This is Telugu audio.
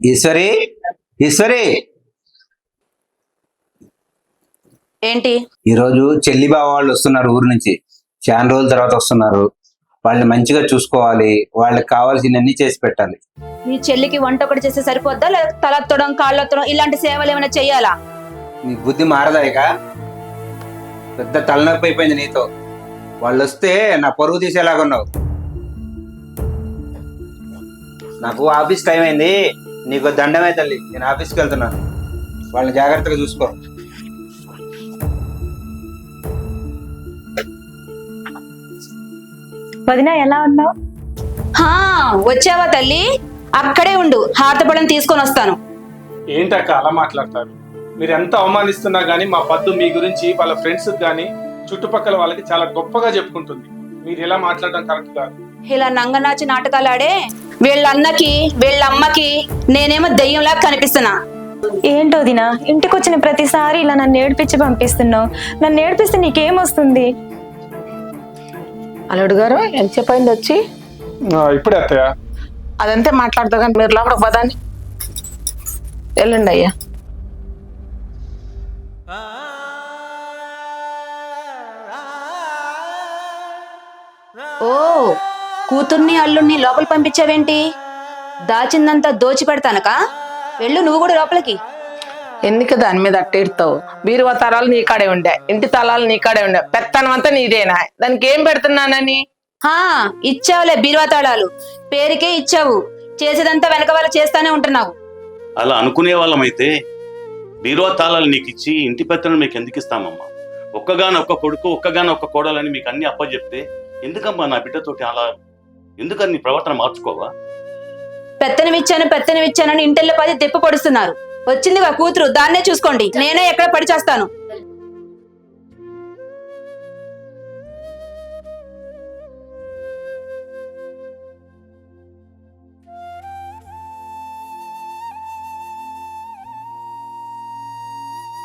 ఈశ్వరి, ఈశ్వరి, ఏంటి? ఈరోజు చెల్లి బావ వాళ్ళు వస్తున్నారు ఊరు నుంచి. చాలా రోజుల తర్వాత వస్తున్నారు. వాళ్ళని మంచిగా చూసుకోవాలి. వాళ్ళకి కావాల్సినన్ని చేసి పెట్టాలి. నీ చెల్లికి వంట ఒకటి చేస్తే సరిపోద్దా, లేదా తలెత్తడం కాళ్ళెత్తడం ఇలాంటి సేవలు ఏమైనా చెయ్యాలా? నీ బుద్ధి మారదాయిక. పెద్ద తలనొప్పి అయిపోయింది నీతో. వాళ్ళు వస్తే నా పరువు తీసేలాగున్నావు. నాకు ఆఫీస్ టైం అయింది. నీకు దండమే తల్లి. నేను ఆఫీస్కి వెళ్తున్నాను. వాళ్ళని జాగ్రత్తగా చూసుకో. వదిన ఎలా ఉన్నావు? వచ్చావా తల్లి? అక్కడే ఉండు, హారతపళ్ళం తీసుకొని వస్తాను. ఏంటక్క అలా మాట్లాడతారు? మీరు ఎంత అవమానిస్తున్నా గానీ మా పద్దు మీ గురించి వాళ్ళ ఫ్రెండ్స్ గానీ చుట్టుపక్కల వాళ్ళకి చాలా గొప్పగా చెప్పుకుంటుంది. మీరు ఇలా మాట్లాడడం కరెక్ట్ కాదు. ఇలా నంగనాచి నాటకాలాడే వీళ్ళన్నకి వీళ్ళమ్మకి నేనేమో దెయ్యంలా కనిపిస్తున్నా. ఏంటో వదిన, ఇంటికి వచ్చిన ప్రతిసారి ఇలా నన్ను ఏడిపించి పంపిస్తున్నావు. నన్ను ఏడిపిస్తే నీకేమొస్తుంది? అల్లుడు గారు ఎంత చెప్పయింది వచ్చి? ఇప్పుడే అత్తయ్య. అదంతే మాట్లాడతా కానీ మీరు లోపలికి పదాన్ని వెళ్ళండి అయ్యా. ఓ, కూతుర్ని అల్లుణ్ణి లోపల పంపించావేంటి? దాచిందంతా దోచి పెడతానక? వెళ్ళు నువ్వు కూడా లోపలికి. ఎందుకు దాని మీద అట్టేడుతావు? బీరువా తరాలు నీకాడే ఉండే, ఇంటి తలాలు నీకాడే ఉండే, పెత్తనం అంతా నీదేనా? దానికి ఏం పెడుతున్నానని? ఇచ్చావులే బీరువా తాళాలు, పేరుకే ఇచ్చావు. చేసేదంతా వెనక వాళ్ళు చేస్తానే ఉంటున్నావు. అలా అనుకునే వాళ్ళమైతే బీరువా తాళాలు నీకు ఇచ్చి ఇంటి పెత్తనం మీకు ఎందుకు ఇస్తామమ్మా? ఒక్కగానొక్క కొడుకు ఒక్కగానొక్క కోడలని మీకు అన్ని అప్పచెప్తే ఎందుకమ్మా నా బిడ్డతోటి అలా? ఎందుకని ప్రవర్తన మార్చుకోవా? పెత్తనం ఇచ్చానని ఇంటిల్లో 10 తిప్ప పొడుస్తున్నారు. వచ్చిందిగా కూతురు, దాన్నే చూసుకోండి. నేనే ఎక్కడ పడి చేస్తాను.